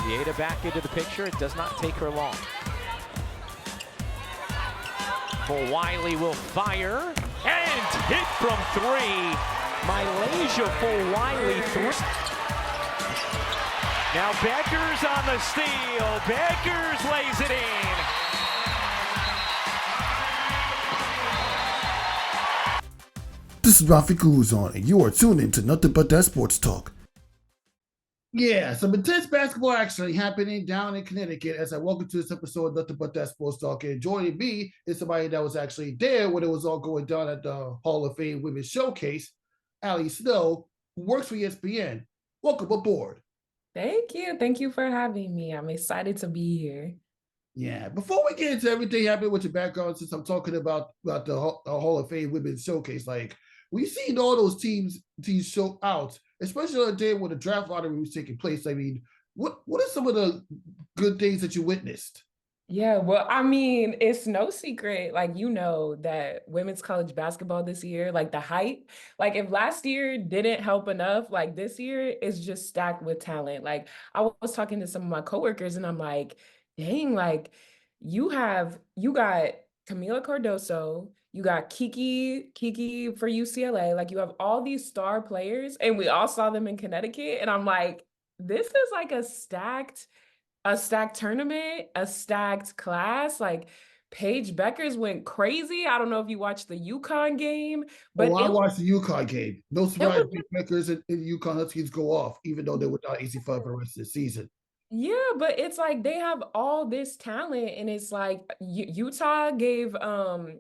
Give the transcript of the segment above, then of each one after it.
Vieta back into the picture. It does not take her long. For Wiley will fire and hit from three. Malaysia for Wiley three. Now Beckers on the steal. Beckers lays it in. This is Rafi Guzon, and you are tuned in to Nothing But That Sports Talk. Yeah, some intense basketball actually happening down in Connecticut as I welcome to this episode of Nothing But That Sports Talk. And joining me is somebody that was actually there when it was all going down at the Hall of Fame Women's Showcase, Allie Snow, who works for ESPN. Welcome aboard. Thank you. Thank you for having me. I'm excited to be here. Yeah, before we get into everything happening with your background, since I'm talking about the Hall of Fame Women's Showcase, like we've seen all those teams show out, especially on the day when the draft lottery was taking place. I mean, what are some of the good things that you witnessed? Yeah, well, I mean, it's no secret, like, you know, that women's college basketball this year, like the hype, like if last year didn't help enough, like this year is just stacked with talent. Like I was talking to some of my coworkers and I'm like, dang, like you got Camila Cardoso, you got Kiki for UCLA, like you have all these star players and we all saw them in Connecticut. And I'm like, this is like a stacked tournament, a stacked class. Like Paige Beckers went crazy. I don't know if you watched the UConn game, but I watched the UConn game. No surprise, was, Big Beckers and UConn Huskies go off, even though they were not easy for the rest of the season. yeah, but it's like they have all this talent, and it's like Utah gave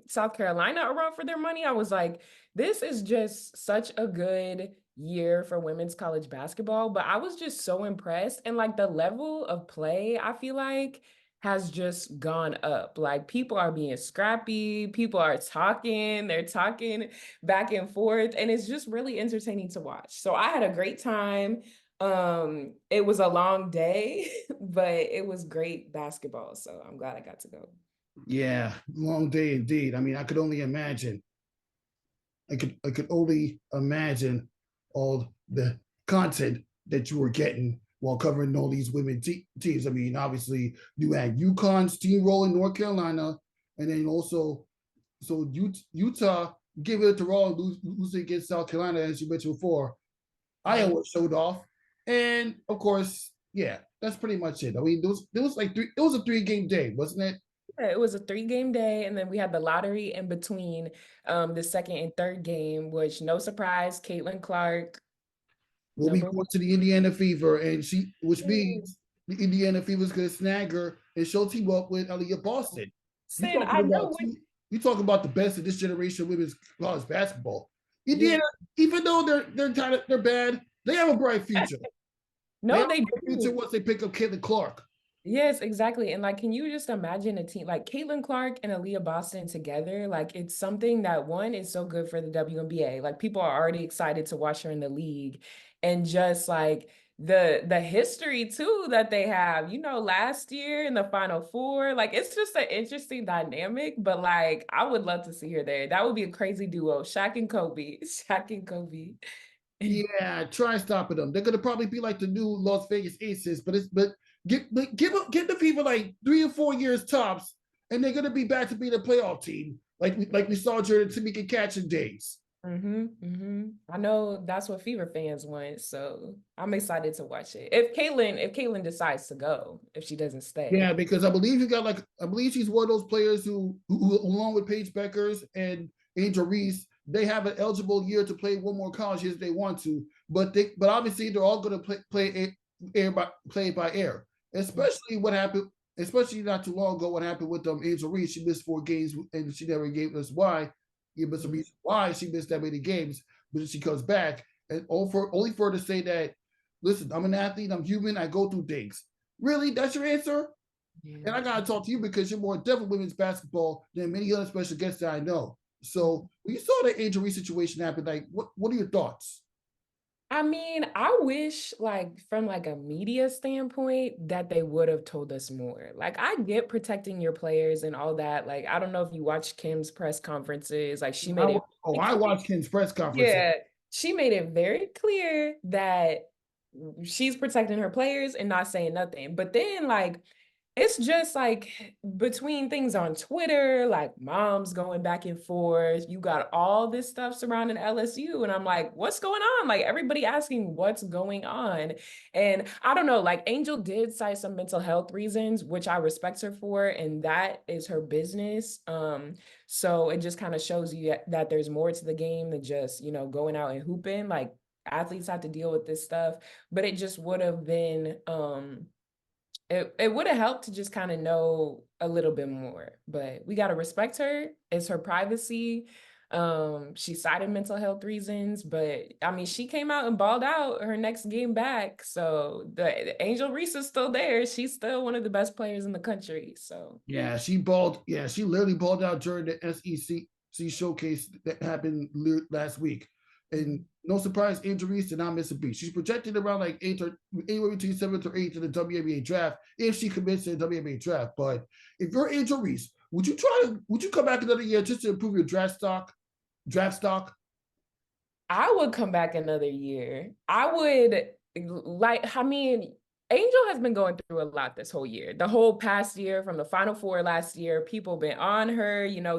South Carolina a run for their money. I was like, this is just such a good year for women's college basketball, but I was just so impressed, and like the level of play, I feel like has just gone up. Like people are being scrappy, people are talking, they're talking back and forth, and it's just really entertaining to watch. So I had a great time. It was a long day, but it was great basketball, so I'm glad I got to go. Yeah, long day indeed. I mean, I could only imagine. I could only imagine all the content that you were getting while covering all these women teams. I mean, obviously you had UConn steamrolling North Carolina, and then also Utah giving it to Raw and losing against South Carolina, as you mentioned before. Iowa showed off, and of course, yeah, that's pretty much it. I mean, it was a 3-game day, wasn't it? Yeah, it was a 3-game day, and then we had the lottery in between the second and third game, which no surprise, Caitlin Clark. We'll be going to the Indiana Fever, and which means the Indiana Fever is going to snag her and she'll team up with Aaliyah Boston. You talk about the best of this generation of women's college basketball. Indiana, even though they're bad, they have a bright future. No, they do. Future once they pick up Caitlin Clark. Yes, exactly. And like, can you just imagine a team like Caitlin Clark and Aaliyah Boston together? Like, it's something that one is so good for the WNBA. Like, people are already excited to watch her in the league, and just like the history too that they have. You know, last year in the Final Four, like it's just an interesting dynamic. But like, I would love to see her there. That would be a crazy duo, Shaq and Kobe. Shaq and Kobe. Yeah, try stopping them. They're gonna probably be like the new Las Vegas Aces, but give the people like 3 or 4 years tops, and they're gonna be back to being a playoff team, like we saw during the Tamika Catching days. I know that's what Fever fans want, so I'm excited to watch it. If Caitlin decides to go, if she doesn't stay. Yeah, because I believe she's one of those players who along with Paige Beckers and Angel Resse, they have an eligible year to play one more college year if they want to, but obviously they're all going to play by ear. Especially what happened, especially not too long ago, what happened with Angel Resse. She missed 4 games and she never gave us why. Give us a reason why she missed that many games, but she comes back and only for her to say that, listen, I'm an athlete, I'm human, I go through things. Really, that's your answer? Yeah. And I gotta talk to you because you're more depth in women's basketball than many other special guests that I know. So when you saw the Angel Resse situation happen, like what are your thoughts? I mean, I wish like from like a media standpoint that they would have told us more. Like I get protecting your players and all that. Like, I don't know if you watched Kim's press conferences. Like she made I watched Kim's press conference. Yeah, she made it very clear that she's protecting her players and not saying nothing. But then like it's just like between things on Twitter, like moms going back and forth, you got all this stuff surrounding LSU. And I'm like, what's going on? Like everybody asking what's going on. And I don't know, like Angel did cite some mental health reasons, which I respect her for, and that is her business. So it just kind of shows you that there's more to the game than just, you know, going out and hooping. Like athletes have to deal with this stuff, but it just would have been it would have helped to just kind of know a little bit more, but we got to respect her. It's her privacy. She cited mental health reasons, but I mean, she came out and balled out her next game back. So the Angel Resse is still there. She's still one of the best players in the country. So Yeah, she balled. Yeah, she literally balled out during the SEC showcase that happened last week. And no surprise, Angel Resse did not miss a beat. She's projected around like anywhere between 7th or 8th in the WNBA draft if she commits to the WNBA draft. But if you're Angel Resse, would you come back another year just to improve your draft stock? I would come back another year. I would like, I mean, Angel has been going through a lot this whole year. The whole past year from the Final Four last year, people been on her, you know,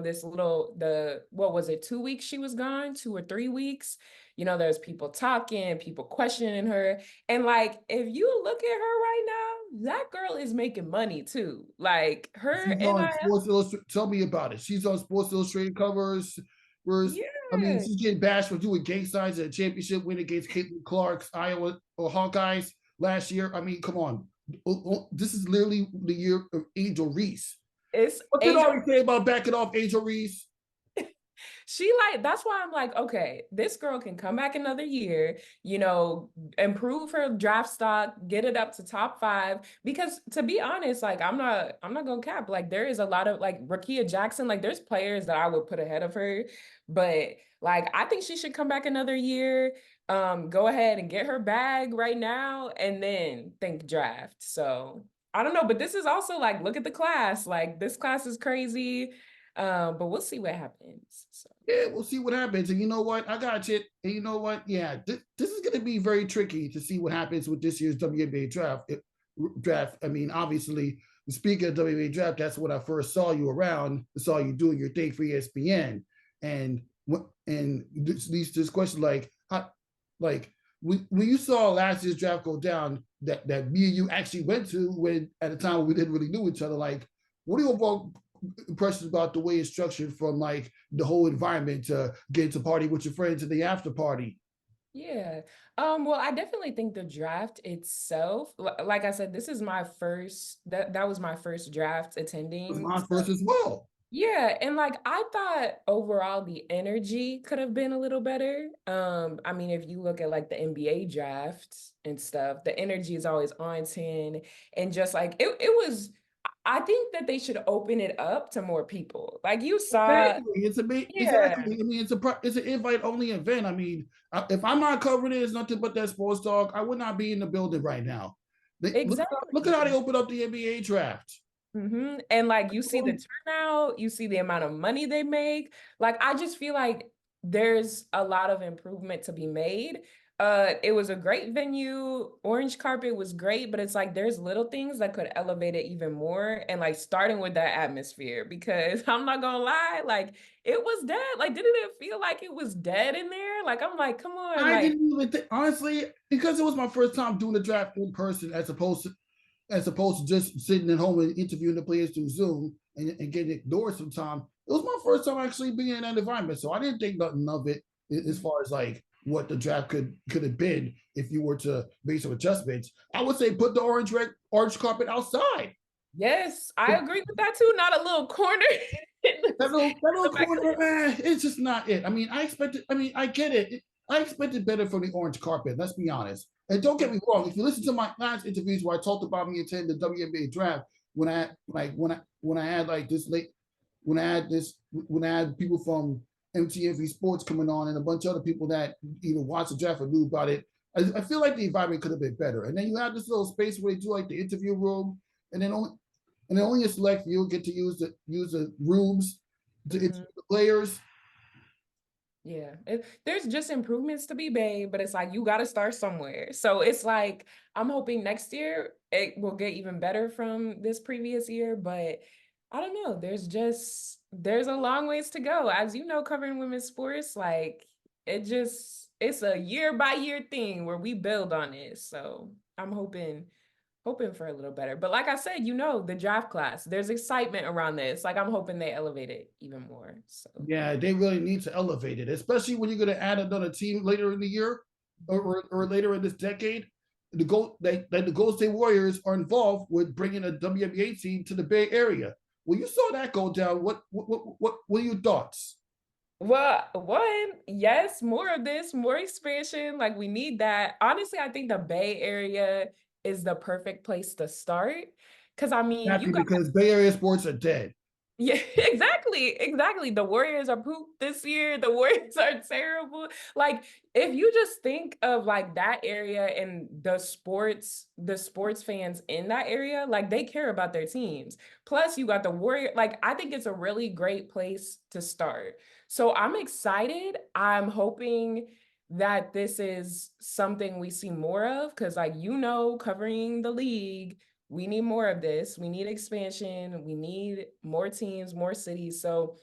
what was it, 2 weeks she was gone, 2 or 3 weeks? You know, there's people talking, people questioning her. And like, if you look at her right now, that girl is making money too. Like her She's and on Sports Illustrated. Tell me about it. She's on Sports Illustrated covers. Whereas, I mean, yeah. she's getting bashed for doing gang signs at a championship win against Caitlin Clark's Iowa or Hawkeyes last year. I mean, come on. This is literally the year of Angel Resse. It's What did Angel. Ari say about backing off Angel Resse? She like, that's why I'm like, okay, this girl can come back another year, you know, improve her draft stock, get it up to top 5. Because to be honest, like I'm not gonna cap. Like there is a lot of like Rakia Jackson, like there's players that I would put ahead of her, but like I think she should come back another year. Go ahead and get her bag right now and then think draft. So I don't know, but this is also like, look at the class. Like this class is crazy. But we'll see what happens. So. Yeah, we'll see what happens. And you know what? I got you. And you know what? Yeah, this is going to be very tricky to see what happens with this year's WNBA draft. I mean, obviously, speaking of WNBA draft, that's what I first saw you around. I saw you doing your thing for ESPN. And this question, like, when you saw last year's draft go down, that me and you actually went to when at a time when we didn't really know each other, like, what are your impressions about the way it's structured from like the whole environment to get to party with your friends at the after party? Yeah. Well, I definitely think the draft itself, like I said, this is my first, that was my first draft It was attending. my first as well. Yeah, and like I thought overall the energy could have been a little better. I mean, if you look at like the NBA draft and stuff, the energy is always on 10 and just like it was, I think that they should open it up to more people. Like you saw, Exactly. yeah, Exactly. I mean, it's an invite only event. I mean, if I'm not covering it, it's nothing but that sports talk. I would not be in the building right now. Look at how they exactly. open up the NBA draft. And like you see the turnout, you see the amount of money they make. Like I just feel like there's a lot of improvement to be made. It was a great venue. Orange carpet was great, but it's like there's little things that could elevate it even more. And like starting with that atmosphere, because I'm not gonna lie, like it was dead. Like, didn't it feel like it was dead in there? Like I'm like, come on, I like didn't even think, honestly, because it was my first time doing the draft in person as opposed to just sitting at home and interviewing the players through Zoom and getting ignored sometimes. It was my first time actually being in that environment. So I didn't think nothing of it as far as like what the draft could have been if you were to make some adjustments. I would say put the orange carpet outside. yes, I agree with that too. Not a little corner. That little corner, it's just not it. I mean, I get it. I expected better from the orange carpet. Let's be honest. And don't get me wrong. If you listen to my last interviews where I talked about me attending the WNBA draft, when I had like this late, when I had people from MTV Sports coming on and a bunch of other people that either watched the draft or knew about it, I feel like the environment could have been better. And then you have this little space where they do like the interview room, and then only a select few get to use the rooms to interview the players. Yeah, there's just improvements to be made, but it's like you got to start somewhere. So it's like I'm hoping next year it will get even better from this previous year, but I don't know. There's a long ways to go. As you know, covering women's sports, like it's a year by year thing where we build on it. So I'm hoping for a little better. But like I said, the draft class, there's excitement around this. Like I'm hoping they elevate it even more. So Yeah, they really need to elevate it, especially when you're going to add another team later in the year or later in this decade. The Golden State Warriors are involved with bringing a WNBA team to the Bay Area. When you saw that go down, what were your thoughts? well, one, yes, more of this, more expansion. Like we need that. Honestly, I think the Bay Area is the perfect place to start. Cause I mean, Happy you got because Bay Area sports are dead. yeah, exactly. The Warriors are poop this year. The Warriors are terrible. Like, if you just think of like that area and the sports fans in that area, like they care about their teams. Plus, you got the Warrior. Like, I think it's a really great place to start. So I'm excited. I'm hoping that this is something we see more of because, like, covering the league we need more of this. We need expansion. We need more teams, more cities. So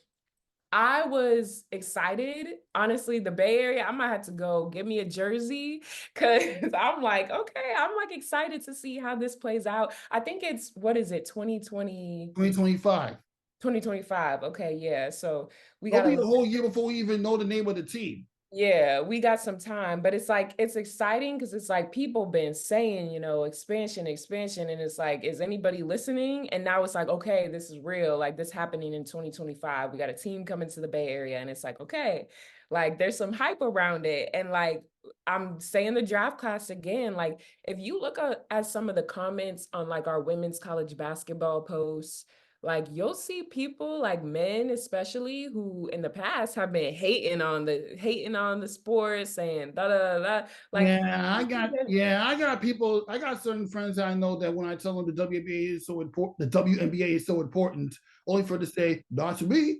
I was excited. Honestly, the Bay Area, I might have to go get me a jersey because I'm like, okay, I'm like excited to see how this plays out. I think it's, what is it, 2020, 2025. 2025. Okay, yeah. So we It'll got be a a whole year before we even know the name of the team. Yeah, we got some time, but it's like it's exciting because it's like people been saying, expansion, expansion, and it's like, is anybody listening? And now it's like, okay, this is real. Like this happening in 2025. We got a team coming to the Bay Area, and it's like, okay, like there's some hype around it. And like I'm saying the draft class again, like if you look at some of the comments on like our women's college basketball posts, like you'll see people like men especially who in the past have been hating on the sport saying da da da like I got people, I got certain friends I know that when I tell them the WNBA is so important, the WNBA is so important, only for to say, not to me.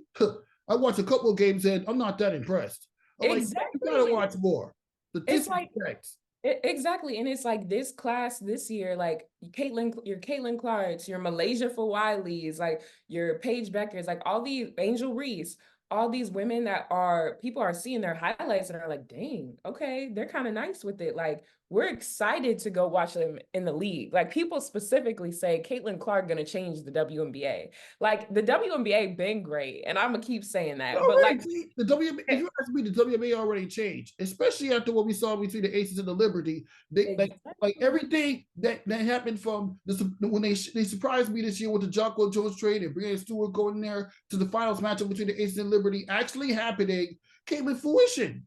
I watched a couple of games and I'm not that impressed. I'm like, you gotta exactly watch more. The it's like disrespect. exactly. And it's like this class this year, like your Caitlin Clarks, your Malaysia for Wiley's, like your Paige Beckers, like all these Angel Reese, all these women that are people are seeing their highlights and are like, dang, okay, they're kind of nice with it. Like we're excited to go watch them in the league. Like people specifically say Caitlin Clark gonna change the WNBA. Like the WNBA been great, and I'm gonna keep saying that. But like The WNBA, if you ask me, the WNBA already changed, especially after what we saw between the Aces and the Liberty. They like exactly. everything that happened from when they surprised me this year with the Jocko Jones trade and Brianna Stewart going there to the finals matchup between the Aces and Liberty actually happening came in fruition.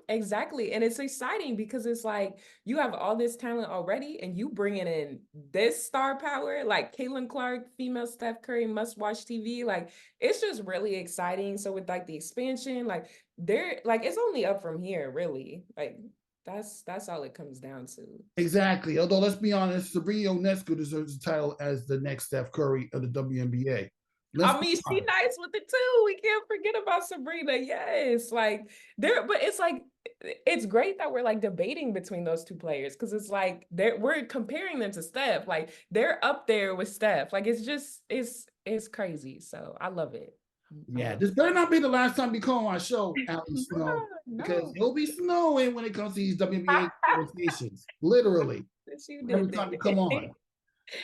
Exactly. And it's exciting because it's like you have all this talent already and you bringing in this star power, like Caitlin Clark, female Steph Curry, must watch TV. Like it's just really exciting. So with like the expansion, like they're like it's only up from here, really. Like that's all it comes down to. Exactly. Although let's be honest, Sabrina Ionescu deserves the title as the next Steph Curry of the WNBA. Let's I be mean, she honest. nice with it too. We can't forget about Sabrina. Yes, like there, but it's like it's great that we're like debating between those two players because it's like we're comparing them to Steph. Like they're up there with Steph. Like it's just it's crazy. So I love it. I Yeah, love this better not be the last time you come on my show, Allie it. Snow, because No, it'll be snowing when it comes to these WNBA no. conversations. Literally, Since you every did time you come it. on.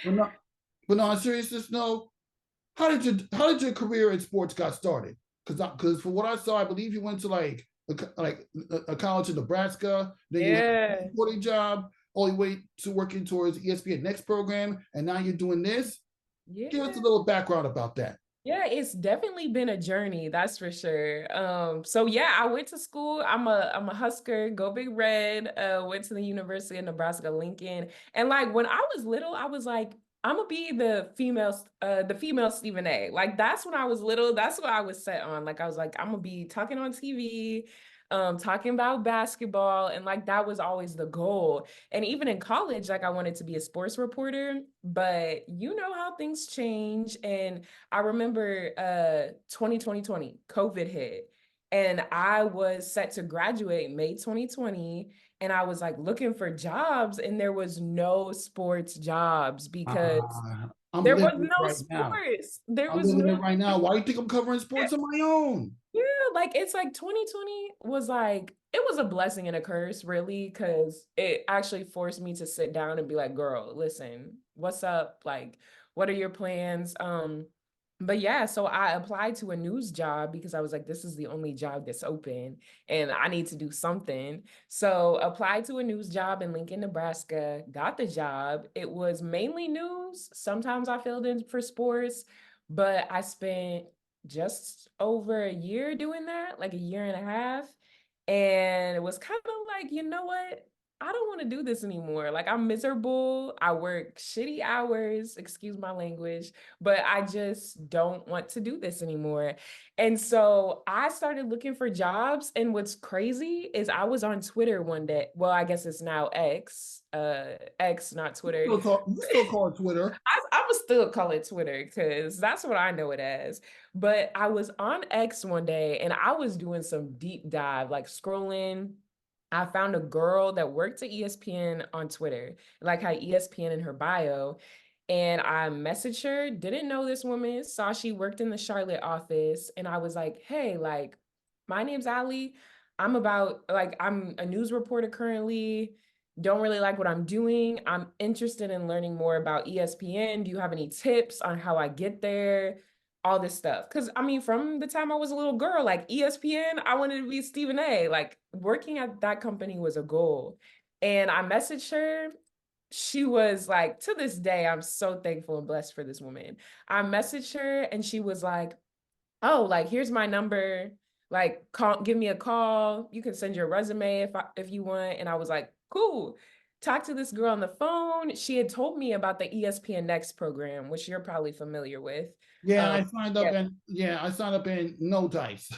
But not, but no, on seriousness, Snow, how did your career in sports got started? Because for what I saw, I believe you went to a college in Nebraska, then you had a Yeah. reporting job, all the way to working towards ESPN Next program, and now you're doing this. Give us a Yeah. little background about that. Yeah, it's definitely been a journey, that's for sure. So yeah, I went to school. I'm a Husker, go Big Red. Went to the University of Nebraska Lincoln. And like when I was little, I was like, I'm gonna be the female Stephen A. Like that's when I was little, that's what I was set on. Like I was like, I'm gonna be talking on TV, talking about basketball, and like that was always the goal. And even in college, like I wanted to be a sports reporter, but you know how things change. And I remember 2020, COVID hit. And I was set to graduate May 2020. And I was like looking for jobs, and there was no sports jobs because I'm there was living it no right now. sports. There I'm was living no. it right now. Why do you think I'm covering sports on my own? Yeah, like it's like 2020 was like it was a blessing and a curse, really, because it actually forced me to sit down and be like, girl, listen, what's up? Like, what are your plans? But yeah, so I applied to a news job because I was like, this is the only job that's open and I need to do something. So applied to a news job in Lincoln, Nebraska, got the job. It was mainly news. Sometimes I filled in for sports, but I spent just over a year doing that, like a year and a half. And it was kind of like, you know what? I don't want to do this anymore. Like, I'm miserable. I work shitty hours, excuse my language, but I just don't want to do this anymore. And so I started looking for jobs. And what's crazy is I was on Twitter one day. Well, I guess it's now X, not Twitter. You still call it Twitter. I would still call it Twitter because that's what I know it as. But I was on X one day and I was doing some deep dive, like scrolling. I found a girl that worked at ESPN on Twitter, like had ESPN in her bio. And I messaged her, didn't know this woman, saw she worked in the Charlotte office. And I was like, hey, like, my name's Allie. I'm a news reporter currently. Don't really like what I'm doing. I'm interested in learning more about ESPN. Do you have any tips on how I get there? All this stuff. Because I mean, from the time I was a little girl, like ESPN, I wanted to be Stephen A. Like working at that company was a goal. And I messaged her. She was like, to this day, I'm so thankful and blessed for this woman. I messaged her and she was like, oh, like here's my number. Like give me a call. You can send your resume if you want. And I was like, cool. Talk to this girl on the phone. She had told me about the ESPN Next program, which you're probably familiar with. Yeah, Um, I signed up yeah, and I signed up in no dice.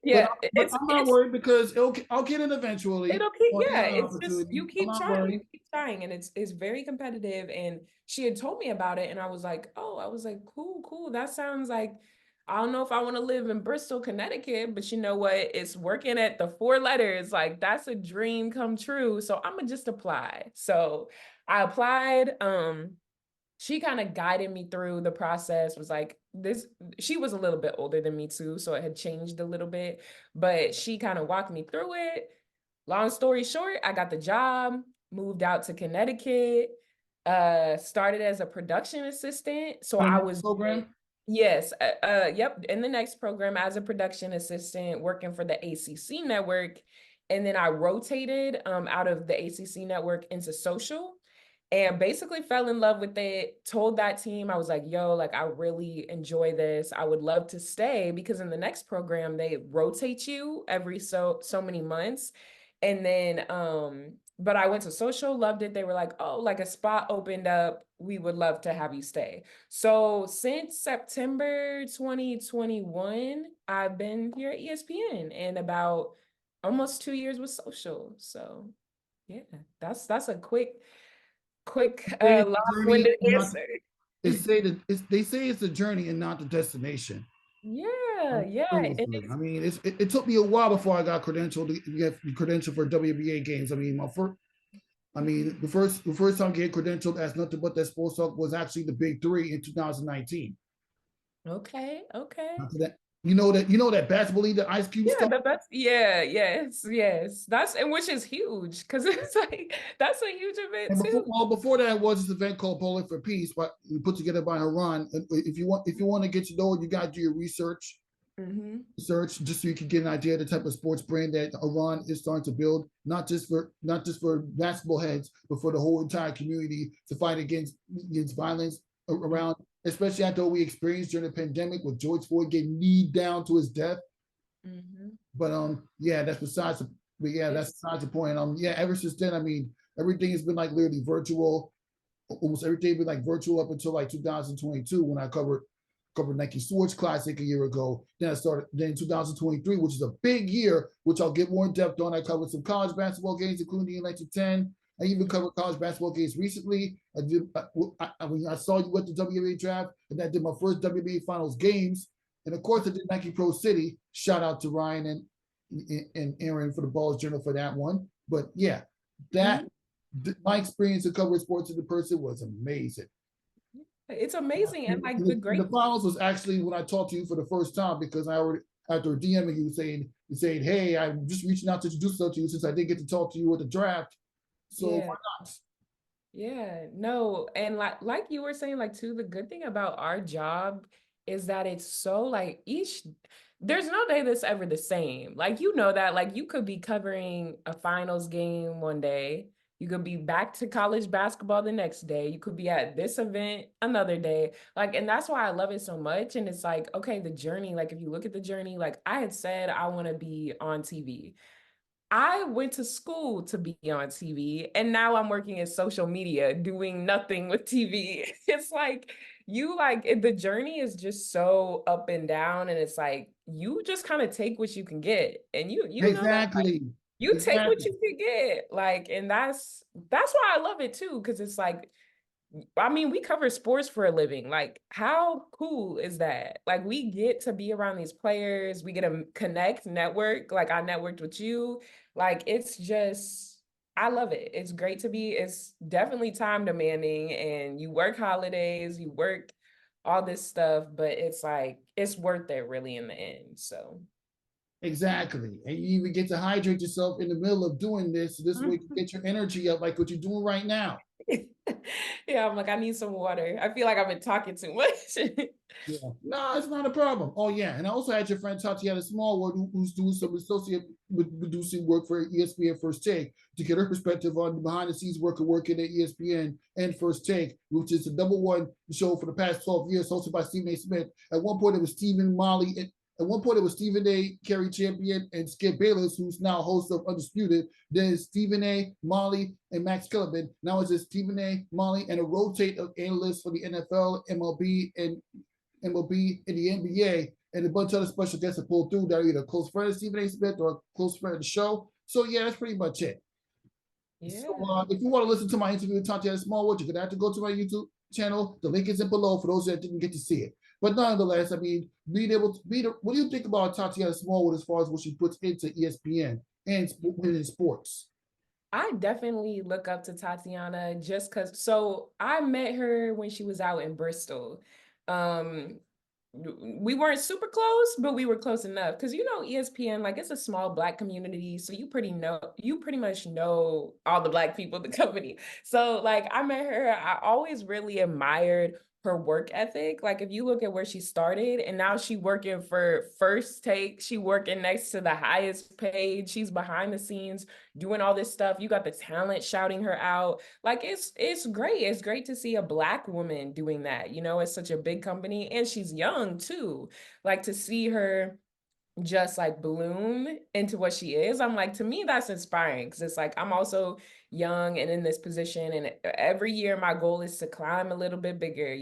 yeah, But I'm not worried because I'll get it eventually. it'll keep, Or yeah, get an it's just opportunity. I'm not worried. you keep trying, and it's very competitive. And she had told me about it, and I was like, oh, I was like, cool, cool. That sounds like I don't know if I want to live in Bristol, Connecticut, but you know what? It's working at the four letters. Like that's a dream come true. So I'm gonna just apply. So I applied. She kind of guided me through the process, was like this. She was a little bit older than me too, so it had changed a little bit, but she kind of walked me through it. Long story short, I got the job, moved out to Connecticut, started as a production assistant. So On I that was program. yes, yep, in the next program as a production assistant working for the ACC network. And then I rotated out of the ACC network into social and basically fell in love with it. Told that team, I was like, yo, like I really enjoy this. I would love to stay because in the next program they rotate you every so many months. And then but I went to social, loved it. They were like, oh, like a spot opened up. We would love to have you stay. So since September 2021, I've been here at ESPN and about almost 2 years with social. So yeah, that's a quick, Say it's a journey, long-winded not answer. they say it's a journey and not the destination. Yeah, yeah. And Seriously. I mean, it took me a while before I got credentialed to get credentialed for WNBA games. I mean, the first time getting credentialed as nothing but that sports talk was actually the Big Three in 2019. okay, okay. After that, you know that basketball league that Ice Cube Yeah, started. that's yeah, yes, yes. That's and which is huge because it's like that's a huge event And too. before that was this event called Bowling for Peace, but put together by Haran. And if you want to get to know it, you got to do your research. Mm-hmm. Research just so you can get an idea of the type of sports brand that Iran is starting to build, not just for basketball heads, but for the whole entire community to fight against violence around, especially after what we experienced during the pandemic with George Floyd getting kneed down to his death. Mm-hmm. But yeah, that's besides the point. Yeah, ever since then, I mean, everything has been like literally virtual. Almost everything has been like virtual up until like 2022 when I covered Nike Sports Classic a year ago. Then I started then 2023, which is a big year, which I'll get more in depth on. I covered some college basketball games, including the Atlantic 10. I even covered college basketball games recently. I saw you at the WNBA Draft, and I did my first WNBA Finals games. And of course, I did Nike Pro City. Shout out to Ryan and Aaron for the Balls Journal for that one. But yeah, that my experience of covering sports as a person was amazing. It's amazing. And like the finals was actually when I talked to you for the first time, because I already, after DMing you saying, hey, I'm just reaching out to introduce myself to you since I didn't get to talk to you at the draft. So why not? Yeah, no, and like you were saying, like too, the good thing about our job is that it's so like there's no day that's ever the same. Like you know that, like you could be covering a finals game one day, you could be back to college basketball the next day, you could be at this event another day. Like, and that's why I love it so much. And it's like, okay, the journey, like if you look at the journey, like I had said I want to be on TV. I went to school to be on TV, and now I'm working in social media doing nothing with TV. It's like the journey is just so up and down, and it's like you just kind of take what you can get, and you know that, like, Exactly. you take what you can get, like, and that's why I love it too, because it's like, I mean, we cover sports for a living. Like, how cool is that? Like, we get to be around these players, we get to connect, network. Like, I networked with you. Like, it's just, I love it. It's great to be, it's definitely time demanding, and you work holidays, you work all this stuff, but it's like, it's worth it really in the end. So, exactly. And you even get to hydrate yourself in the middle of doing this. This way you get your energy up, like what you're doing right now. yeah, I'm like, I need some water. I feel like I've been talking too much. Yeah, no, it's not a problem. Oh yeah, and I also had your friend Tatiyana Smallwood, who's doing some associate producing work for ESPN First Take, to get her perspective on the behind the scenes work of working at ESPN and First Take, which is the #1 show for the past 12 years, hosted by Stephen A. Smith. At one point, it was Stephen Molly. At one point, it was Stephen A. Kerry Champion and Skip Bayless, who's now host of Undisputed. Then it's Stephen A., Molly, and Max Kellerman. Now it's just Stephen A., Molly, and a rotate of analysts for the NFL, MLB, and in the NBA, and a bunch of other special guests that pull through that are either a close friend of Stephen A. Smith or a close friend of the show. So yeah, that's pretty much it. Yeah. So if you want to listen to my interview with Tatiyana Smallwood, you're gonna have to go to my YouTube channel. The link is in below for those that didn't get to see it. But nonetheless, I mean, being able to what do you think about Tatiyana Smallwood as far as what she puts into ESPN and in sports? I definitely look up to Tatiyana just because. So I met her when she was out in Bristol. We weren't super close, but we were close enough because ESPN, like, it's a small Black community, so you pretty much know all the Black people in the company. So like I met her, I always really admired her work ethic. Like if you look at where she started and now she working for First Take, she working next to the highest paid, she's behind the scenes doing all this stuff. You got the talent shouting her out. Like it's great. It's great to see a Black woman doing that. It's such a big company and she's young too. Like to see her just like bloom into what she is, I'm like, to me that's inspiring, because it's like I'm also young and in this position, and every year my goal is to climb a little bit bigger,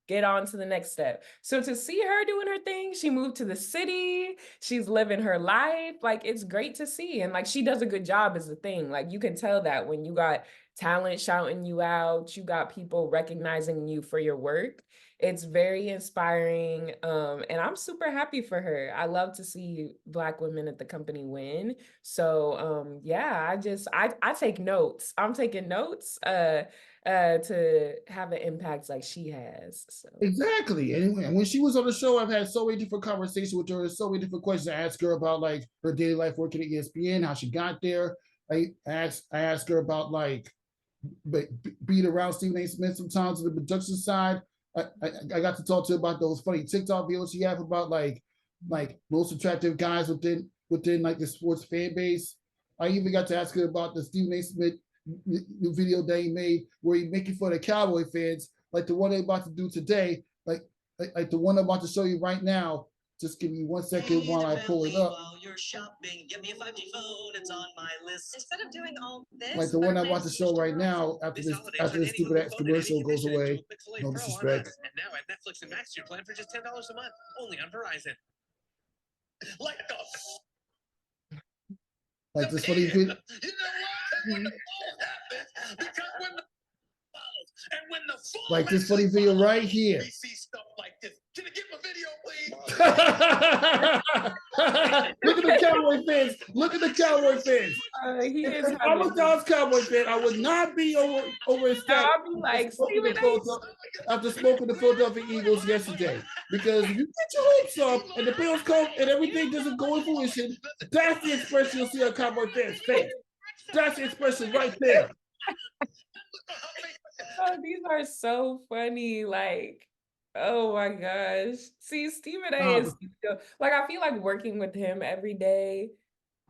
get on to the next step. So to see her doing her thing, she moved to the city, she's living her life, like it's great to see. And like she does a good job is the thing. Like you can tell that when you got talent shouting you out, you got people recognizing you for your work. It's very inspiring, and I'm super happy for her. I love to see Black women at the company win. So yeah, I take notes. I'm taking notes to have an impact like she has. So. Exactly. And when she was on the show, I've had so many different conversations with her, so many different questions I asked her about, like her daily life working at ESPN, how she got there. I asked her about like being around Stephen A. Smith sometimes on the production side. I got to talk to her about those funny TikTok videos she have about like most attractive guys within like the sports fan base. I even got to ask her about the Stephen A. Smith new video that he made where he making fun of Cowboy fans, like the one they're about to do today, like the one I'm about to show you right now. Just give me 1 second while I pull it up. While you're shopping, give me a 5G phone. It's on my list. Instead of doing all this, like the one I'm about to show right now, after this stupid ass commercial goes away. No disrespect. And now at Netflix and Max, your plan for just $10 a month, only on Verizon. Like this funny video. You know what? When the fall happens, because when the falls and when the fall like this funny video right here. we see stuff like this. Can I get my video, please? Look at the Cowboy fans. Look at the Cowboy fans. He is. If I'm a Dallas Cowboy fan, I would not be over ecstatic I'll be like, Stephen A. after smoking the Philadelphia Eagles yesterday. Because if you get your hopes up and the Bills come and everything doesn't go in fruition, that's the expression you'll see on Cowboy fans' face. That's the expression right there. Oh, these are so funny. Like, oh my gosh. See, Stephen A is like, I feel like working with him every day,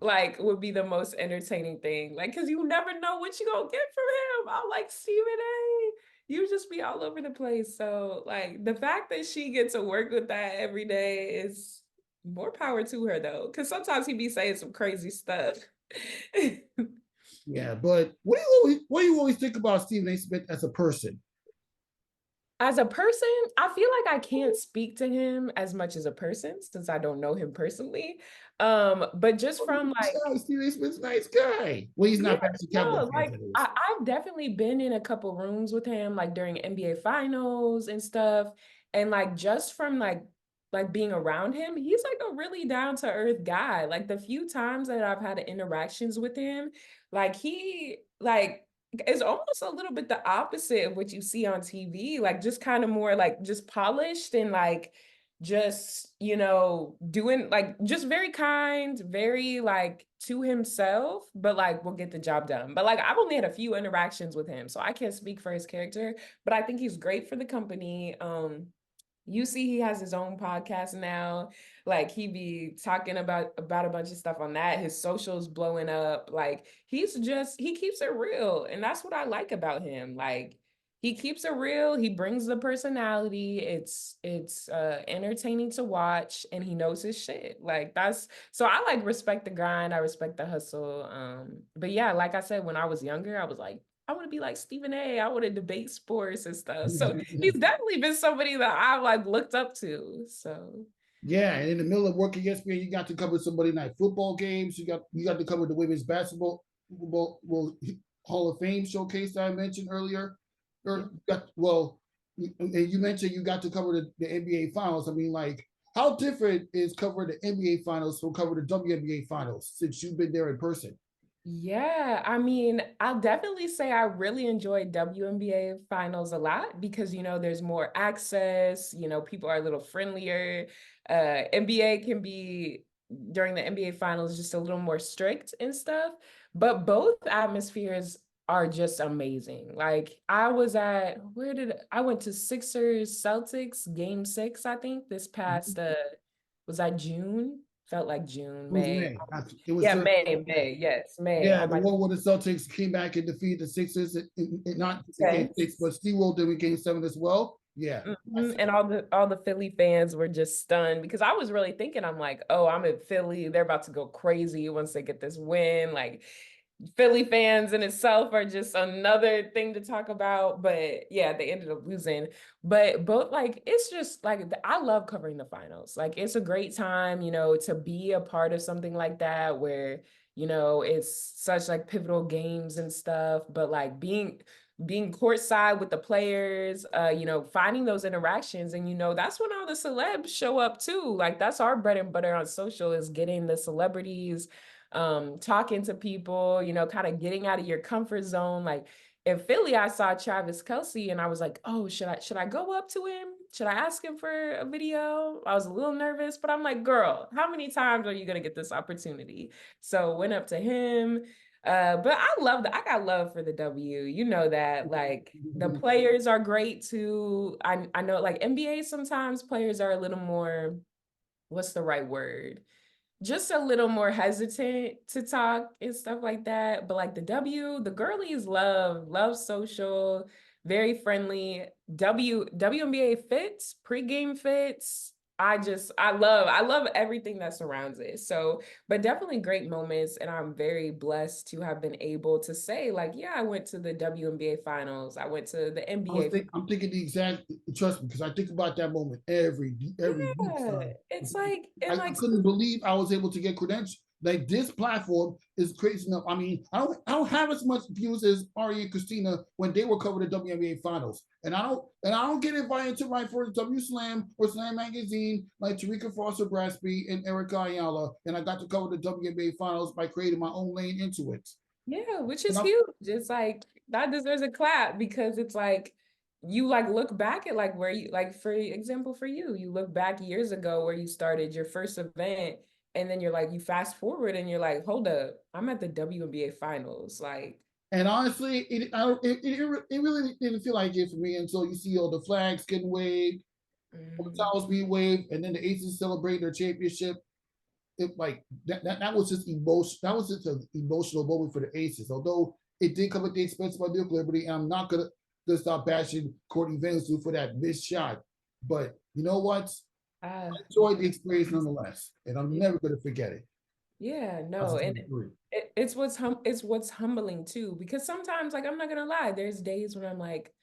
like, would be the most entertaining thing. Like, because you never know what you're gonna get from him. I'm like, Stephen A, you just be all over the place. So, like, the fact that she gets to work with that every day is more power to her, though. Because sometimes he be saying some crazy stuff. Yeah, but what do you always think about Stephen A. Smith as a person? As a person, I feel like I can't speak to him as much as a person since I don't know him personally. But just from like Stephen A. Smith's a nice guy. Well, he's not like I've definitely been in a couple rooms with him, like during NBA Finals and stuff, and like just from like being around him, he's like a really down to earth guy. Like the few times that I've had interactions with him, like he like is almost a little bit the opposite of what you see on TV, like just kind of more like just polished and like just, you know, doing like just very kind, very like to himself, but like will get the job done. But like I've only had a few interactions with him, so I can't speak for his character, but I think he's great for the company. You see he has his own podcast now. Like he be talking about a bunch of stuff on that. His socials blowing up. Like he keeps it real. And that's what I like about him. Like he keeps it real. He brings the personality. It's entertaining to watch and he knows his shit. Like so I like respect the grind. I respect the hustle. But yeah, like I said, when I was younger, I was like, I want to be like Stephen A. I want to debate sports and stuff. So he's definitely been somebody that I've like looked up to. So yeah, and in the middle of working ESPN, you got to cover some Monday night football games. You got to cover the women's basketball Hall of Fame showcase that I mentioned earlier. And you mentioned you got to cover the NBA Finals. I mean, like, how different is covering the NBA Finals from covering the WNBA Finals since you've been there in person? Yeah, I mean, I'll definitely say I really enjoyed WNBA Finals a lot because, you know, there's more access, you know, people are a little friendlier. NBA can be, during the NBA Finals, just a little more strict and stuff, but both atmospheres are just amazing. Like I went to Sixers Celtics game 6, I think, this past, was that June? Felt like June, May. It was May. Yes, May. Yeah, the one where the Celtics came back and defeated the Sixers, not game 6, but steamrolled them in game 7 as well. Yeah, and all the Philly fans were just stunned because I was really thinking, I'm like, oh, I'm in Philly. They're about to go crazy once they get this win. Like Philly fans in itself are just another thing to talk about, but yeah, they ended up losing. But both, like, it's just like I love covering the finals. Like it's a great time, you know, to be a part of something like that where, you know, it's such like pivotal games and stuff, but like being courtside with the players, you know, finding those interactions. And, you know, that's when all the celebs show up too. Like that's our bread and butter on social, is getting the celebrities, talking to people, you know, kind of getting out of your comfort zone. Like in Philly, I saw Travis Kelce and I was like, oh, should I go up to him? Should I ask him for a video? I was a little nervous, but I'm like, girl, how many times are you going to get this opportunity? So went up to him. But I got love for the W. You know that, like the players are great too. I know like NBA, sometimes players are a little more, what's the right word? Just a little more hesitant to talk and stuff like that. But like the girlies love social, very friendly. WNBA fits, pregame fits. I love everything that surrounds it. So, but definitely great moments. And I'm very blessed to have been able to say, like, yeah, I went to the WNBA finals. I went to the NBA. I'm thinking the exact, trust me, because I think about that moment every week. It's like, I couldn't believe I was able to get credentials. Like this platform is crazy enough. I mean, I don't have as much views as Ari and Christina when they were covering the WNBA Finals, and I don't get invited to write for W Slam or Slam Magazine like Tarika Foster Brasby and Erica Ayala, and I got to cover the WNBA Finals by creating my own lane into it. Yeah, which is huge. It's like that deserves a clap because it's like you like look back at like where you like for example for you look back years ago where you started your first event and then you're like you fast forward and you're like hold up I'm at the WNBA finals like and honestly it really didn't feel like it for me until you see all the flags getting waved, the towels being waved, and then the Aces celebrate their championship. It like that was just emotion. That was just an emotional moment for the Aces. Although it did come at the expense of my Duke Liberty, and I'm not gonna stop bashing Courtney Vanderpool for that missed shot. But you know what? I enjoyed the experience nonetheless, and I'm never gonna forget it. Yeah, no, and it's what's humbling too because sometimes like I'm not gonna lie, there's days when I'm like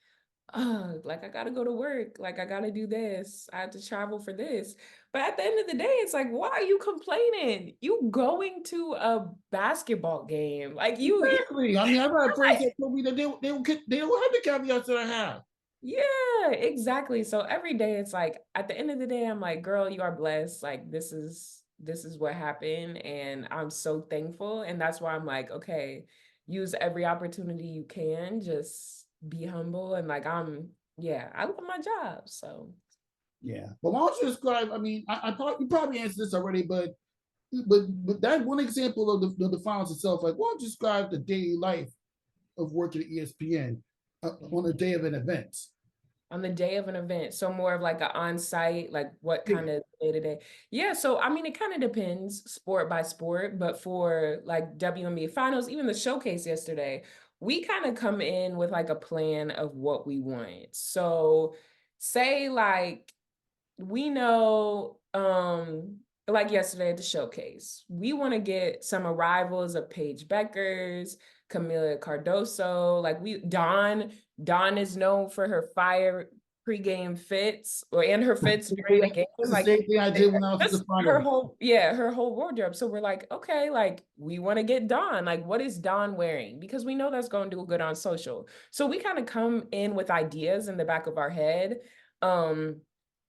like I gotta go to work, like I gotta do this, I have to travel for this. But at the end of the day, it's like, why are you complaining? You going to a basketball game. Like you exactly. I mean, I've had friends that told me that they don't have the caveats that I have. Yeah, exactly. So every day it's like at the end of the day, I'm like, girl, you are blessed. Like this is what happened. And I'm so thankful. And that's why I'm like, okay, use every opportunity you can, just be humble and like I love my job. So yeah. But why don't you describe? I mean, you probably answered this already, but that one example of the finals itself, like, why don't you describe the daily life of working at ESPN on a day of an event? On the day of an event, so more of like an on-site, like what kind of day-to-day? Yeah, so I mean, it kind of depends sport by sport, but for like WNBA Finals, even the showcase yesterday, we kind of come in with like a plan of what we want. So say like we know like yesterday at the showcase we want to get some arrivals of Paige Beckers, Camila Cardoso, like Dawn is known for her fire pregame fits and her fits during the game. That's like the same thing I did when I was at the final. Her whole wardrobe. So we're like, okay, like we want to get Dawn. Like, what is Dawn wearing? Because we know that's going to do good on social. So we kind of come in with ideas in the back of our head.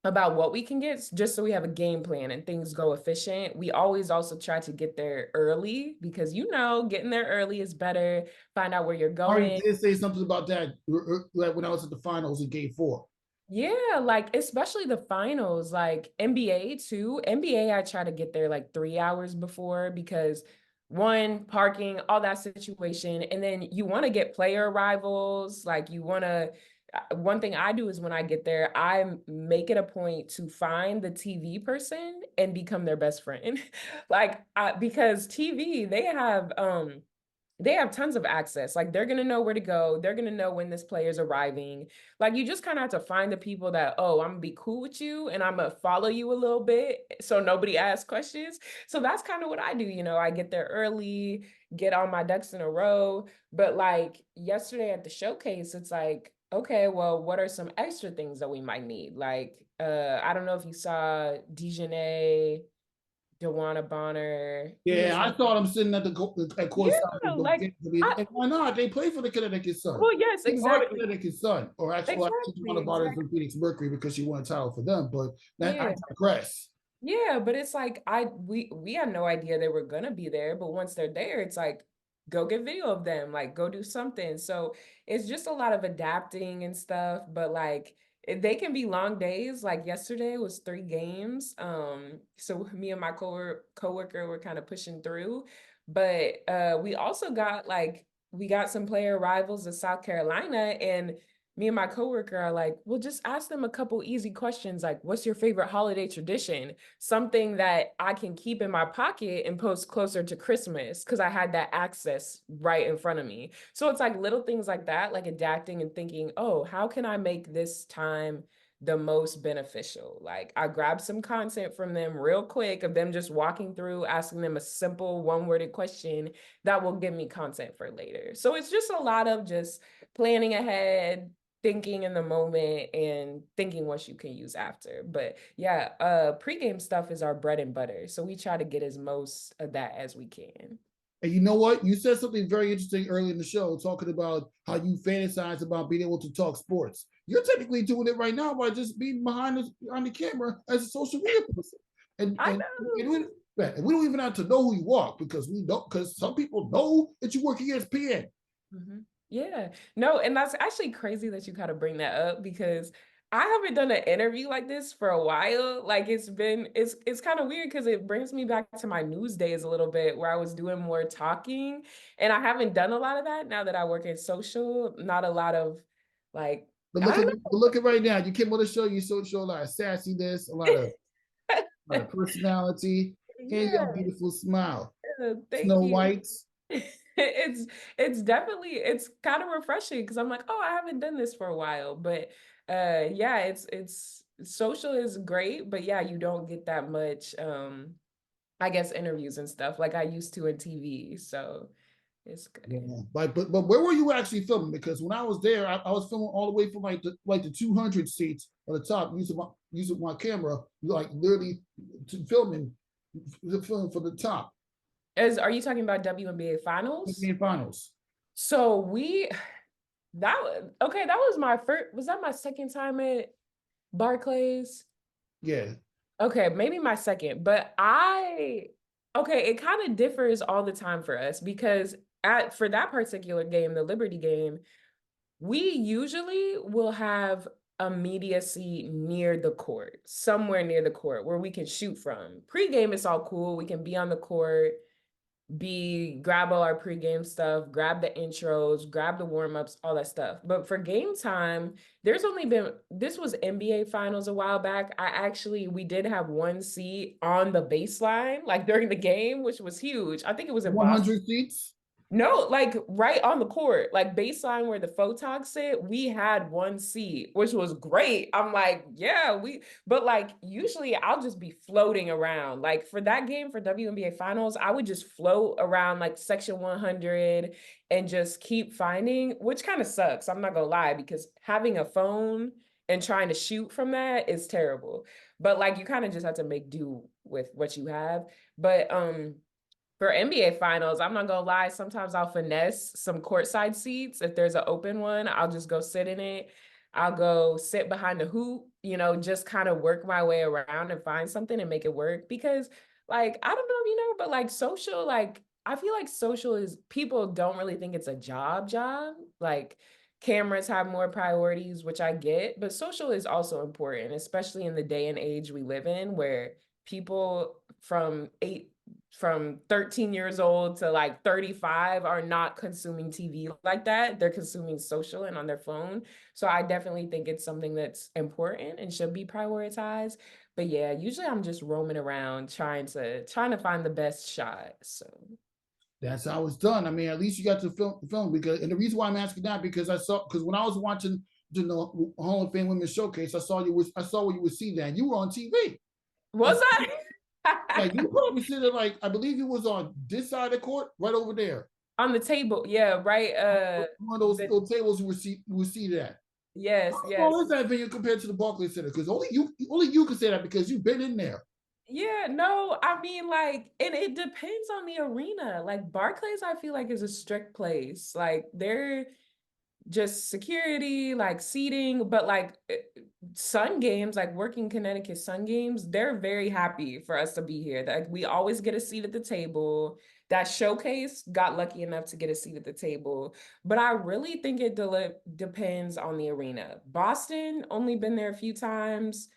About what we can get just so we have a game plan and things go efficient. We always also try to get there early because getting there early is better. Find out where you're going. Ari did say something about that like when I was at the finals in game 4. Yeah, like especially the finals, like NBA too. NBA, I try to get there like 3 hours before because one, parking, all that situation. And then you want to get player arrivals. Like you want to, one thing I do is when I get there, I make it a point to find the TV person and become their best friend. Because TV, they have tons of access. Like they're going to know where to go. They're going to know when this player's arriving. Like you just kind of have to find the people that, oh, I'm gonna be cool with you and I'm gonna follow you a little bit so nobody asks questions. So that's kind of what I do. I get there early, get all my ducks in a row. But like yesterday at the showcase, it's like, okay, well, what are some extra things that we might need? Like, I don't know if you saw Dejanay, Dewana Bonner. Yeah, I thought I'm sitting at court side. Why not? They play for the Connecticut Sun. Well, yes, exactly. The Connecticut Sun, or actually, Dewana Bonner from Phoenix Mercury because she won a title for them. But I digress. Yeah, but it's like we had no idea they were gonna be there, but once they're there, it's like go get video of them, like go do something. So it's just a lot of adapting and stuff, but like they can be long days. Like yesterday was 3 games. So me and my coworker were kind of pushing through, but we also got some player arrivals in South Carolina, and me and my coworker are like, well, just ask them a couple easy questions like, what's your favorite holiday tradition? Something that I can keep in my pocket and post closer to Christmas because I had that access right in front of me. So it's like little things like that, like adapting and thinking, oh, how can I make this time the most beneficial? Like I grabbed some content from them real quick of them just walking through, asking them a simple one-worded question that will give me content for later. So it's just a lot of just planning ahead, thinking in the moment and thinking what you can use after. But yeah, pregame stuff is our bread and butter. So we try to get as most of that as we can. And you know what? You said something very interesting early in the show, talking about how you fantasize about being able to talk sports. You're technically doing it right now by just being behind on the camera as a social media person. I And know. we don't even have to know who you are because we don't, because some people know that you work at ESPN. Mm-hmm. Yeah, no, and that's actually crazy that you kind of bring that up because I haven't done an interview like this for a while. Like it's kind of weird because it brings me back to my news days a little bit where I was doing more talking, and I haven't done a lot of that now that I work in social. Not a lot of like But I don't look at right now. You came on the show, you show a lot of sassiness, know. a lot of personality, and Yeah, your beautiful smile. thank Snow you. Whites. It's definitely it's kind of refreshing because I'm like, oh, I haven't done this for a while. But yeah, it's social is great, but yeah, you don't get that much I guess interviews and stuff like I used to in TV. So it's Yeah, good. but where were you actually filming? Because when I was there, I was filming all the way from like the 200 seats on the top, using my camera, like literally to filming the film for the top. Are you talking about WNBA Finals? NBA Finals. So that was my first, was that my second time at Barclays? Yeah, Okay, maybe my second, but okay, it kind of differs all the time for us because for that particular game, the Liberty game, we usually will have a media seat near the court, somewhere near the court where we can shoot from. Pre-game, it's all cool. We can be on the court, grab all our pregame stuff, grab the intros, grab the warm-ups, all that stuff. But for game time, this was NBA Finals a while back. We did have one seat on the baseline, like during the game, which was huge. I think it was in Boston. 100 seats. No, like right on the court, like baseline where the photogs sit, we had one seat, which was great. I'm like, yeah, but like usually I'll just be floating around. Like for that game for WNBA Finals, I would just float around like section 100 and just keep finding, which kind of sucks. I'm not gonna lie, because having a phone and trying to shoot from that is terrible. But like you kind of just have to make do with what you have. But for NBA Finals, I'm not gonna lie, sometimes I'll finesse some courtside seats. If there's an open one, I'll just go sit in it. I'll go sit behind the hoop, just kind of work my way around and find something and make it work. Because, like, I don't know if you know, but like social, like, I feel like social is people don't really think it's a job. Like, cameras have more priorities, which I get, but social is also important, especially in the day and age we live in where people from 13 years old to like 35 are not consuming TV like that. They're consuming social and on their phone. So I definitely think it's something that's important and should be prioritized. But yeah, usually I'm just roaming around trying to find the best shot. So That's how it's done. I mean, at least you got to film because, and the reason why I'm asking that because because when I was watching the Hall of Fame Women's Showcase, I saw where you would see that you were on TV. was I? Like you probably sitting like I believe you was on this side of the court, right over there. On the table, yeah, right. One of those little tables you would see that. Yes, How yes. small is that venue compared to the Barclays Center? Because only you can say that because you've been in there. Yeah, no, I mean, like, and it depends on the arena. Like Barclays, I feel like is a strict place. Like they're just security, like seating, but like Sun games, like working Connecticut Sun games, they're very happy for us to be here. Like we always get a seat at the table. That showcase got lucky enough to get a seat at the table, but I really think it depends on the arena. Boston, only been there a few times.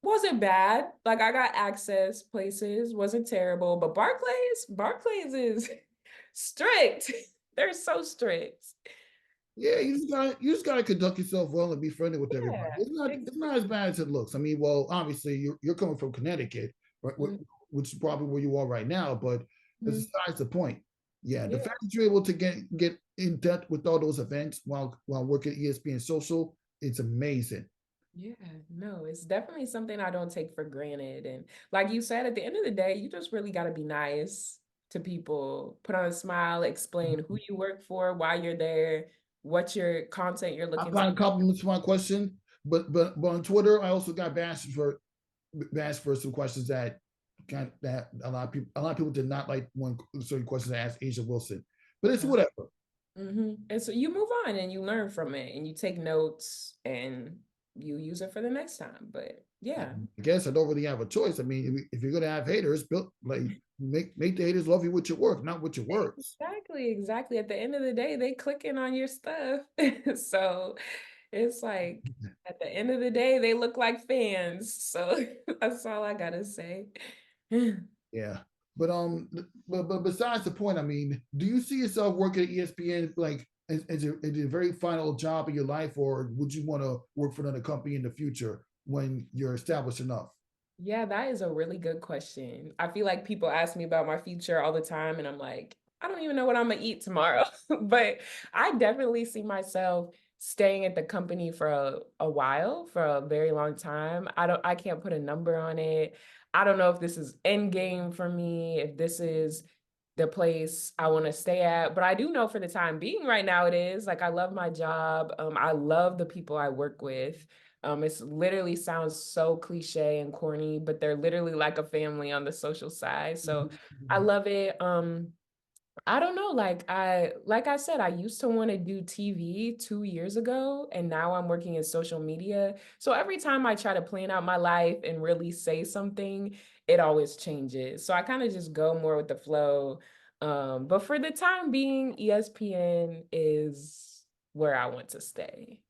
Wasn't bad. Like I got access places, wasn't terrible, but Barclays is strict. They're so strict. Yeah, you just gotta conduct yourself well and be friendly with everybody. Yeah, It's not as bad as it looks. I mean, well, obviously you're coming from Connecticut, right, which is probably where you are right now, but that's besides the point. Yeah, the yeah, fact that you're able to get in depth with all those events while working at ESPN Social, it's amazing. yeah. No, it's definitely something I don't take for granted. And like you said, at the end of the day, you just really got to be nice to people, put on a smile, explain who you work for, why you're there. what your content you're I looking find to. compliments for my question, but on Twitter, I also got bashed for some questions that a lot of people did not like when certain questions I asked Asia Wilson. But it's whatever. And so you move on and you learn from it and you take notes and you use it for the next time. But yeah, I guess I don't really have a choice. I mean, if you're gonna have haters, make the haters love you with your work, not with your words. exactly. At the end of the day, they clicking on your stuff. So it's like at the end of the day, they look like fans. So that's all I gotta say. Yeah. But besides the point, I mean, do you see yourself working at ESPN like as a very final job in your life, or would you want to work for another company in the future when you're established enough? Yeah, that is a really good question. I feel like people ask me about my future all the time, and I'm like, I don't even know what I'm gonna eat tomorrow. But I definitely see myself staying at the company for a while, for a very long time. I can't put a number on it. I don't know if this is end game for me, if this is the place I want to stay at, but I do know for the time being right now it is. Like I love my job. I love the people I work with. It's literally sounds so cliche and corny, but they're literally like a family on the social side. So I love it. I don't know, like I said, I used to want to do TV 2 years ago, and now I'm working in social media. So every time I try to plan out my life and really say something, it always changes. So I kind of just go more with the flow. But for the time being, ESPN is where I want to stay.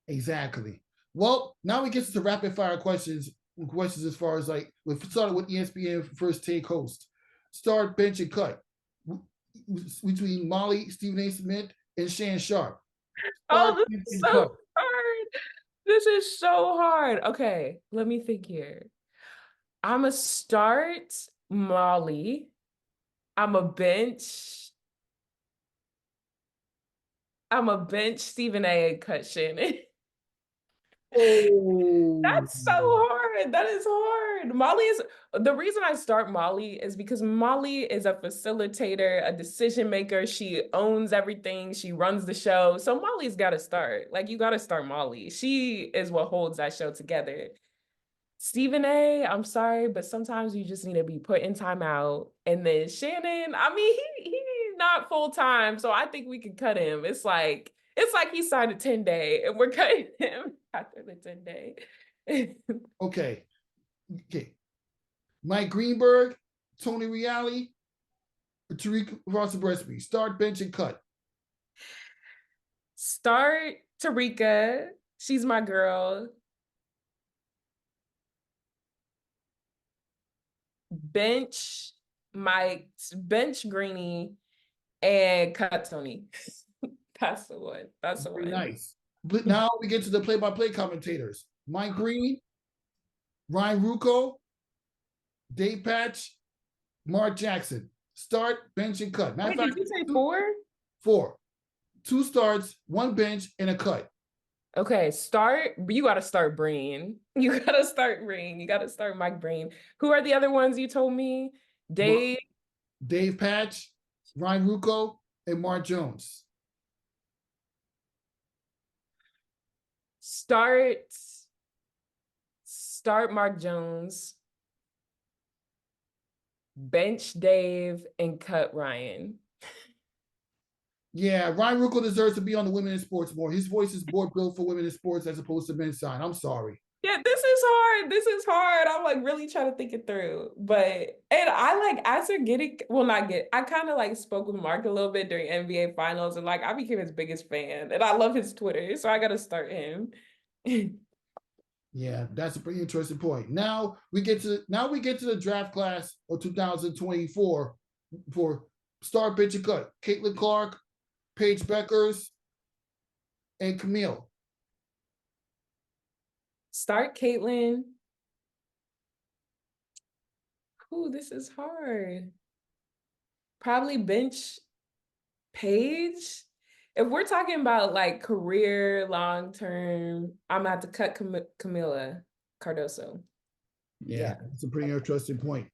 Exactly. Well, now we get to the rapid fire questions. Questions as far as like we started with ESPN first take host. Start, bench, and cut between Molly, Stephen A. Smith, and Shan Sharp. Start, Oh, bench, this is and so cut. hard. This is so hard. Okay, let me think here. I'm a start Molly. I'm a bench. I'm a bench Stephen A. and cut Shannon. Oh, That's so hard. That is hard. Molly is the reason I start Molly is because Molly is a facilitator, a decision maker. She owns everything. She runs the show. So Molly's got to start. Like you got to start Molly. She is what holds that show together. Stephen A, I'm sorry, but sometimes you just need to be put in timeout. And then Shannon, I mean, he's not full time, so I think we can cut him. It's like he signed a 10-day and we're cutting him after the 10-day. okay. Okay. Mike Greenberg, Tony Reali, Tariq Ross-Bresby. Start, bench, and cut. Start Tarika. She's my girl. Bench Mike, bench Greenie, and cut Tony. That's the one. That's the Very one. nice. But now we get to the play-by-play commentators. Mike Green, Ryan Rucco, Dave Patch, Mark Jackson. Start, bench, and cut. Wait, did you say 4? 4. 2 starts, 1 bench, and a cut. Okay, start. You got to start Breen. You got to start Breen. You got to start Mike Breen. Who are the other ones you told me? Dave. Dave Patch, Ryan Rucco, and Mark Jones. Start Mark Jones. Bench Dave and cut Ryan. Yeah, Ryan Rucco deserves to be on the Women in Sports more. His voice is more built for women in sports as opposed to men's side. I'm sorry. Yeah, this is hard. This is hard. I'm like really trying to think it through. And I like as they're getting, well, not get, I kind of like spoke with Mark a little bit during NBA Finals, and like I became his biggest fan, and I love his Twitter, so I got to start him. Yeah, that's a pretty interesting point. Now we get to the draft class of 2024 for start, bench, and cut. Caitlin Clark, Paige Beckers, and Camille. Start Caitlin. Ooh, this is hard. Probably bench Paige. If we're talking about like career long term, I'm gonna have to cut Camila Cardoso. Yeah, that's a pretty interesting point.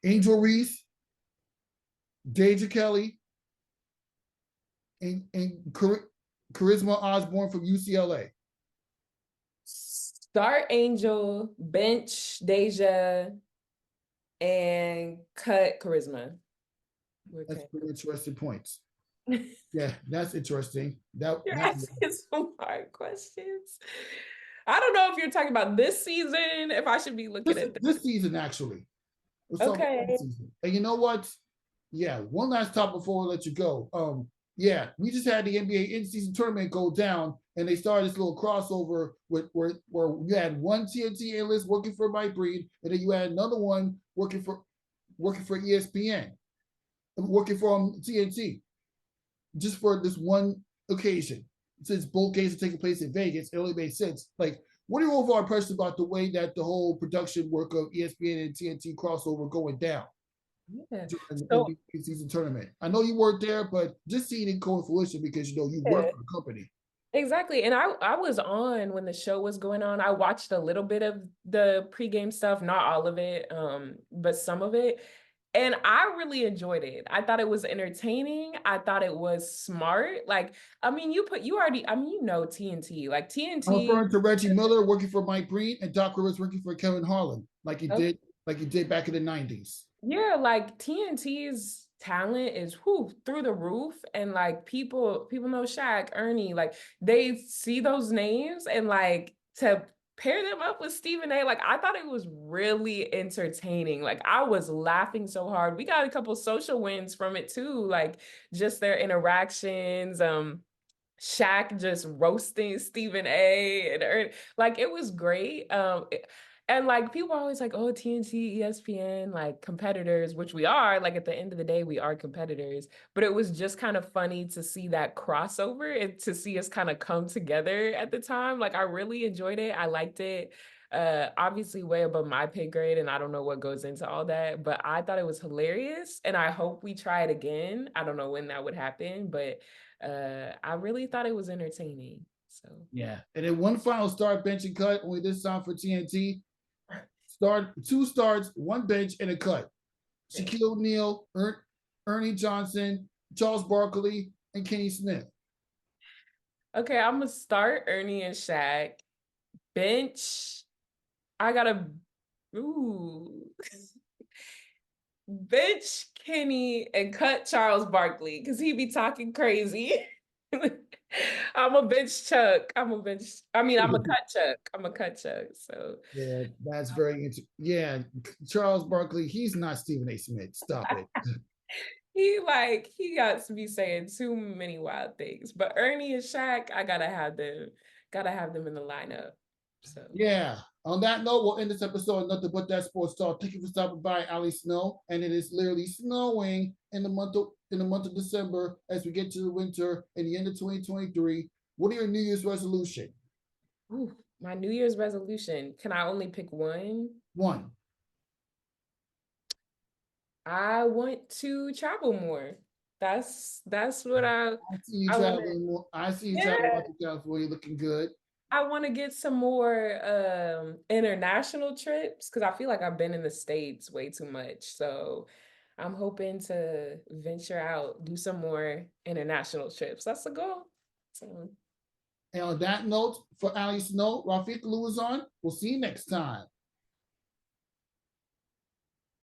Angel Resse, Deja Kelly, and Charisma Osborne from UCLA. Start Angel, bench Deja, and cut Charisma. That's Okay. pretty interesting points. Yeah, that's interesting. You're asking some hard questions. I don't know if you're talking about this season, if I should be looking at this. This season, actually. Okay. Season. And you know what? Yeah, one last top before we let you go. Yeah, we just had the NBA in-season tournament go down, and they started this little crossover with where you had one TNT analyst working for Mike Breen, and then you had another one working for ESPN, working for TNT, just for this one occasion. Since both games are taking place in Vegas, it only made sense. Like, what are your overall impressions about the way that the whole production work of ESPN and TNT crossover going down? Yeah. During So, the season tournament? I know you weren't there, but just seeing it go in fruition because you work for the company. Exactly. And I was on when the show was going on. I watched a little bit of the pregame stuff, not all of it, but some of it. And I really enjoyed it. I thought it was entertaining. I thought it was smart. Like, I mean, you know TNT. Like TNT. I'm referring to Reggie Miller working for Mike Breen and Doc Rivers working for Kevin Harlan, like he did back in the 90s. Yeah, like TNT's talent is through the roof, and like people know Shaq, Ernie, like they see those names, and like to pair them up with Stephen A, like I thought it was really entertaining. Like I was laughing so hard. We got a couple social wins from it too, like just their interactions. Shaq just roasting Stephen A and Ernie. Like it was great. And like people are always like, oh, TNT, ESPN, like competitors, which we are. Like at the end of the day, we are competitors. But it was just kind of funny to see that crossover and to see us kind of come together at the time. Like I really enjoyed it. I liked it. Obviously way above my pay grade, and I don't know what goes into all that, but I thought it was hilarious, and I hope we try it again. I don't know when that would happen, but I really thought it was entertaining. So yeah, and then one final start, bench, and cut. Only this time for TNT. Two starts, one bench, and a cut. Shaquille O'Neal, Ernie Johnson, Charles Barkley, and Kenny Smith. Okay, I'm gonna start Ernie and Shaq. Bench, I gotta bench Kenny and cut Charles Barkley because he be talking crazy. I'm a bench Chuck. I'm a cut Chuck. I'm a cut Chuck. So yeah, that's very Charles Barkley, he's not Stephen A. Smith. Stop it. he got to be saying too many wild things. But Ernie and Shaq, I gotta have them in the lineup. So yeah. On that note, we'll end this episode of Nothing But That Sports Talk. Thank you for stopping by, Allie Snow. And it is literally snowing in the month of December as we get to the winter and the end of 2023. What are your New Year's resolution? Ooh, my New Year's resolution. Can I only pick one? One. I want to travel more. That's what I see you traveling more. I see you traveling out to California, looking good. I want to get some more international trips because I feel like I've been in the States way too much. So I'm hoping to venture out, do some more international trips. That's the goal. So. And on that note, for Allie Snow, Rafiq Louison, we'll see you next time.